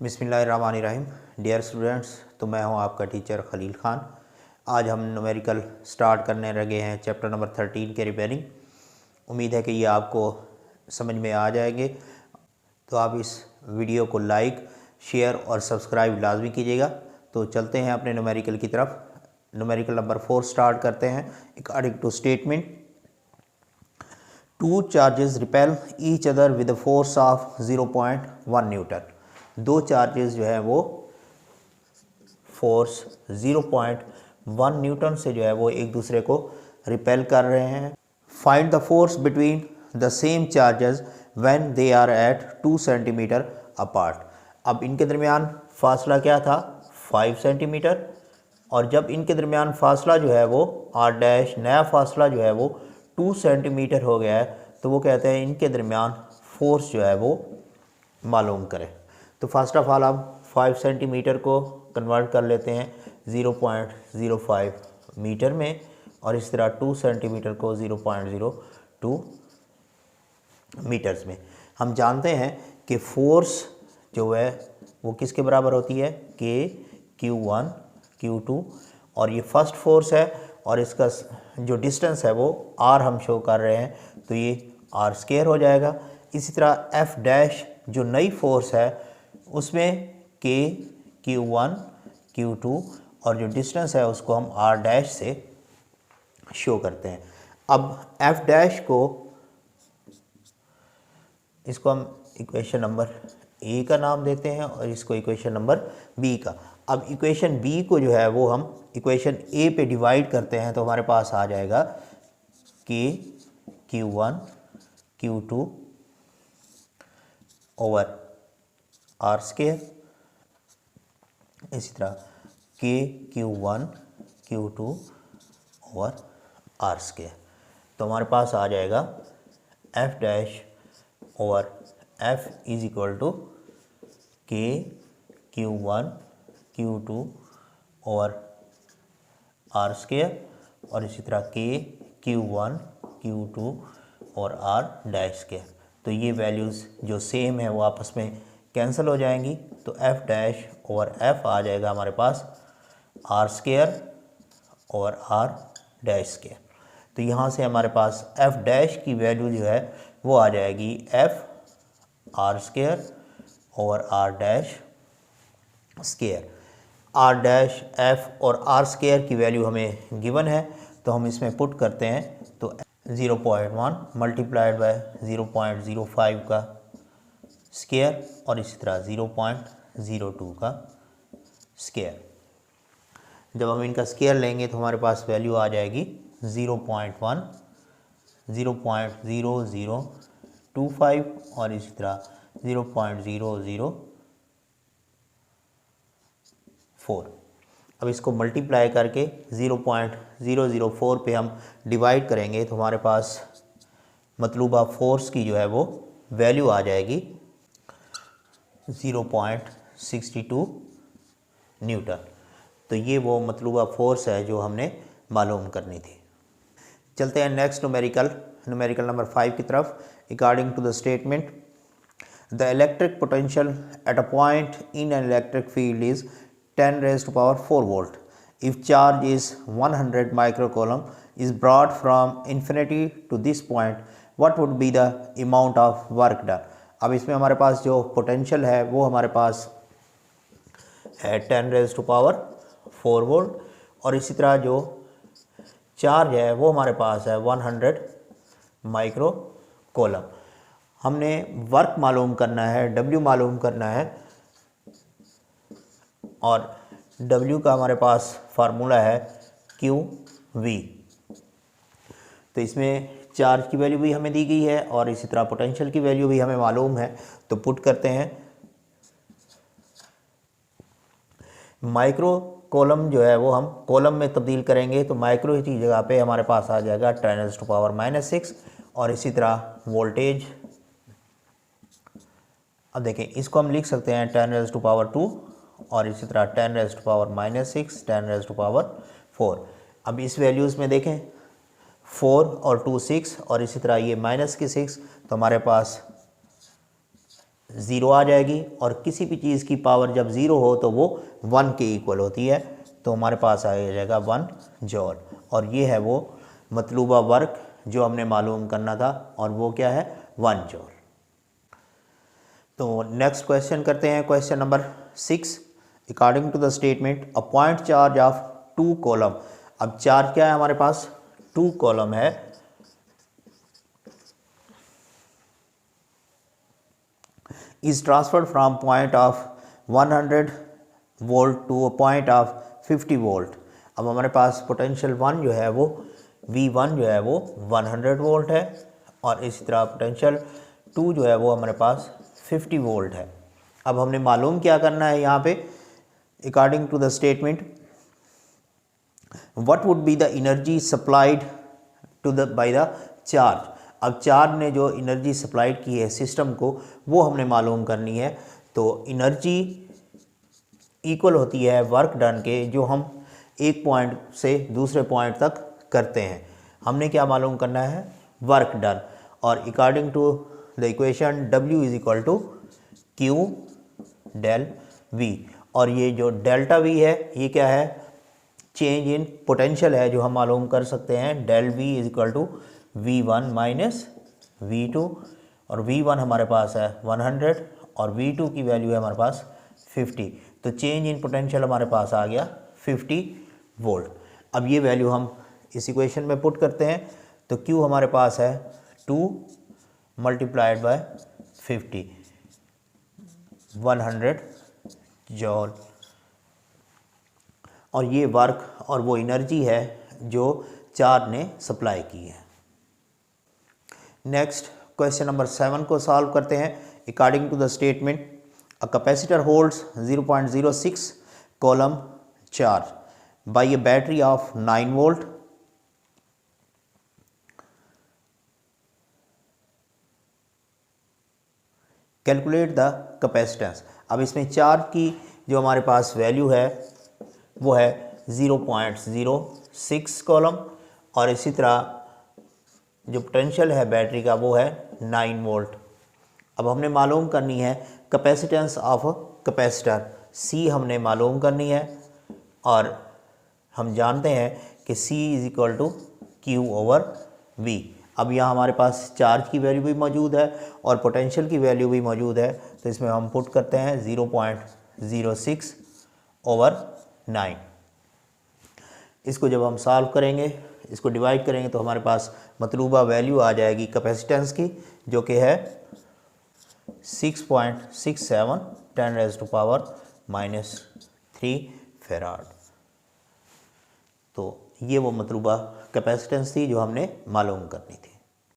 बिस्मिल्लाहिर्रहमानिर्रहीम। Dear students, तो मैं हूं आपका टीचर खलील ख़ान। आज हम न्यूमेरिकल स्टार्ट करने लगे हैं चैप्टर नंबर 13 के रिपेयरिंग। उम्मीद है कि ये आपको समझ में आ जाएंगे। तो आप इस वीडियो को लाइक, शेयर और सब्सक्राइब लाजमी कीजिएगा। तो चलते हैं अपने न्यूमेरिकल की तरफ। न्यूमेरिकल नंबर 4 स्टार्ट करते हैं। According to statement, two charges repel each other with force of 0.1 newton. दो चार्जेस जो है वो फोर्स 0.1 न्यूटन से जो है वो एक दूसरे को रिपेल कर रहे हैं। Find the force between the same charges when they are at 2 centimetre apart. अब इनके दरमियान फासला क्या था? 5 सेंटीमीटर। और जब इनके दरमियान फासला जो है वो आर डैश, नया फासला जो है वो 2 सेंटीमीटर हो गया है, तो वो कहते हैं इनके दरमियान फोर्स जो है वो मालूम करें। तो फर्स्ट ऑफ ऑल हम 5 सेंटीमीटर को कन्वर्ट कर लेते हैं 0.05 मीटर में, और इस तरह 2 सेंटीमीटर को 0.02 मीटर्स में। हम जानते हैं कि फोर्स जो है वो किसके बराबर होती है? के Q1 Q2, और ये फर्स्ट फोर्स है और इसका जो डिस्टेंस है वो R हम शो कर रहे हैं, तो ये R स्क्वायर हो जाएगा। इसी तरह F डैश जो नई फोर्स है उसमें के Q1 Q2 और जो डिस्टेंस है उसको हम R डैश से शो करते हैं। अब F डैश को, इसको हम इक्वेशन नंबर ए का नाम देते हैं और इसको इक्वेशन नंबर बी का। अब इक्वेशन बी को जो है वो हम इक्वेशन ए पे डिवाइड करते हैं, तो हमारे पास आ जाएगा के Q1 Q2 over R square. इसी तरह के Q1 Q2 over R square. तो हमारे पास आ जाएगा F dash over F is equal to K Q1 Q2 over R square, और इसी तरह के Q1 Q2 और R डैश स्क्वायर। तो ये वैल्यूज़ जो सेम है वो आपस में कैंसिल हो जाएंगी, तो F डैश ओवर F आ जाएगा हमारे पास R स्क्वायर और R डैश स्क्वायर। तो यहाँ से हमारे पास F डैश की वैल्यू जो है वो आ जाएगी F R square over R dash square. R dash F और R स्क्वायर की वैल्यू हमें गिवन है, तो हम इसमें पुट करते हैं, तो 0.1 मल्टीप्लाइड बाय 0.05 का स्क्वायर और इसी तरह 0.02 का स्क्वायर। जब हम इनका स्क्वायर लेंगे तो हमारे पास वैल्यू आ जाएगी 0.1, 0.0025 और इसी तरह 0.004। अब इसको मल्टीप्लाई करके 0.004 पे हम डिवाइड करेंगे, तो हमारे पास मतलूबा फोर्स की जो है वो वैल्यू आ जाएगी 0.62 न्यूटन। तो ये वो मतलूबा फोर्स है जो हमने मालूम करनी थी। चलते हैं नेक्स्ट न्यूमेरिकल नंबर 5 की तरफ। According to the statement, the electric potential at a point in an electric field is 10 raised to power 4 volt. If charge is 100 microcoulomb is brought from infinity to this point, what would be the amount of work done? अब इसमें हमारे पास जो potential है वो हमारे पास है 10 raised to power 4 volt, और इसी तरह जो चार्ज है वो हमारे पास है 100 माइक्रोकोलम। हमने वर्क मालूम करना है, W मालूम करना है, और W का हमारे पास फार्मूला है QV। तो इसमें चार्ज की वैल्यू भी हमें दी गई है और इसी तरह पोटेंशियल की वैल्यू भी हमें मालूम है, तो पुट करते हैं। माइक्रो कॉलम जो है वो हम कॉलम में तब्दील करेंगे, तो माइक्रो की जगह पे हमारे पास आ जाएगा 10 raised to power -6, और इसी तरह वोल्टेज, अब देखें इसको हम लिख सकते हैं 10 raised to power 2 और इसी तरह 10 raised to power -6, 10 raised to power 4। अब इस वैल्यूज़ में देखें 4 और 2 6 और इसी तरह ये -6, तो हमारे पास ज़ीरो आ जाएगी, और किसी भी चीज़ की पावर जब ज़ीरो हो तो वो 1 के इक्वल होती है, तो हमारे पास आ जाएगा 1 जॉल। और ये है वो मतलूबा वर्क जो हमने मालूम करना था, और वो क्या है 1 जॉल। तो नेक्स्ट क्वेश्चन करते हैं, question number 6। According to the statement a point charge of 2 coulomb. अब चार्ज क्या है हमारे पास, 2 कॉलम है, is transferred from point of 100 volt to a point of 50 volt. अब हमारे पास पोटेंशियल 1 जो है वो V1 जो है वो 100 वोल्ट है, और इसी तरह पोटेंशियल 2 जो है वो हमारे पास 50 वोल्ट है। अब हमने मालूम क्या करना है यहाँ पे, according to the statement what would be the energy supplied to the by the charge. अब चार्ज ने जो एनर्जी सप्लाइड की है सिस्टम को, वो हमने मालूम करनी है। तो एनर्जी इक्वल होती है वर्क डन के, जो हम एक पॉइंट से दूसरे पॉइंट तक करते हैं। हमने क्या मालूम करना है, वर्क डन, और according to the equation W is equal to Q del V। और ये जो डेल्टा V है ये क्या है, चेंज इन पोटेंशियल है, जो हम मालूम कर सकते हैं del V is equal to V1 minus V2, और V1 हमारे पास है 100 और V2 की वैल्यू है हमारे पास 50। तो चेंज इन पोटेंशियल हमारे पास आ गया 50 वोल्ट। अब ये वैल्यू हम इस इक्वेशन में पुट करते हैं, तो Q हमारे पास है 2 मल्टीप्लाइड बाय 50, 100 जॉल, और ये वर्क और वो एनर्जी है जो चार्ज ने सप्लाई की है। नेक्स्ट क्वेश्चन नंबर 7 को सॉल्व करते हैं। According to the statement a capacitor holds 0.06 coulomb charge by a battery of 9 volt. Calculate the capacitance. अब इसमें चार्ज की जो हमारे पास वैल्यू है वो है 0.06 कॉलम, और इसी तरह जो पोटेंशियल है बैटरी का वो है 9 वोल्ट। अब हमने मालूम करनी है कैपेसिटेंस ऑफ कैपेसिटर, C हमने मालूम करनी है, और हम जानते हैं कि C is equal to Q over V। अब यहाँ हमारे पास चार्ज की वैल्यू भी मौजूद है और पोटेंशियल की वैल्यू भी मौजूद है, तो इसमें हम पुट करते हैं 0.06 ओवर 9। इसको जब हम सॉल्व करेंगे, इसको डिवाइड करेंगे, तो हमारे पास मतलूबा वैल्यू आ जाएगी कैपेसिटेंस की, जो कि है 6.67 10⁻³ फैराड। तो ये वो मतलूबा कैपेसिटेंस थी जो हमने मालूम करनी थी।